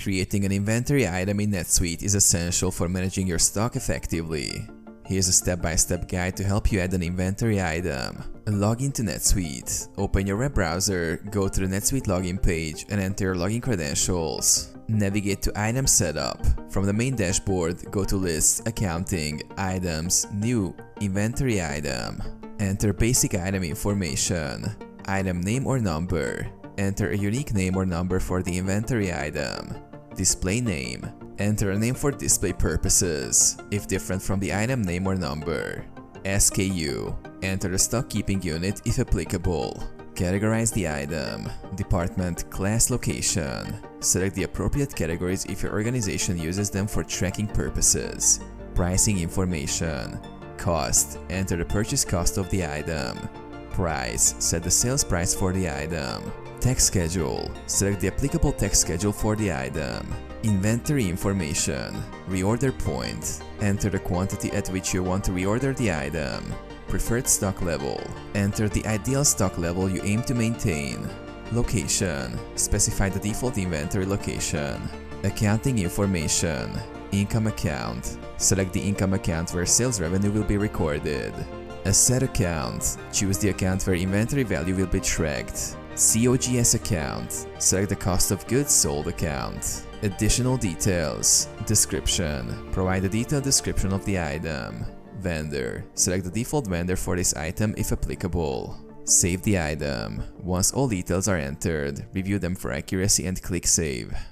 Creating an inventory item in NetSuite is essential for managing your stock effectively. Here's a step-by-step guide to help you add an inventory item. Log into NetSuite. Open your web browser, go to the NetSuite login page and enter your login credentials. Navigate to Item Setup. From the main dashboard, go to Lists, Accounting, Items, New, Inventory Item. Enter basic item information, item name or number. Enter a unique name or number for the inventory item. Display name. Enter a name for display purposes, if different from the item name or number. SKU. Enter the stock keeping unit if applicable. Categorize the item. Department, class, location. Select the appropriate categories if your organization uses them for tracking purposes. Pricing information. Cost. Enter the purchase cost of the item. Price. Set the sales price for the item. Tax schedule. Select the applicable tax schedule for the item. Inventory information. Reorder point. Enter the quantity at which you want to reorder the item. Preferred stock level. Enter the ideal stock level you aim to maintain. Location. Specify the default inventory location. Accounting information. Income account. Select the income account where sales revenue will be recorded. Asset account. Choose the account where inventory value will be tracked. COGS account. Select the cost of goods sold account. Additional details. Description. Provide a detailed description of the item. Vendor. Select the default vendor for this item if applicable. Save the item. Once all details are entered, review them for accuracy and click Save.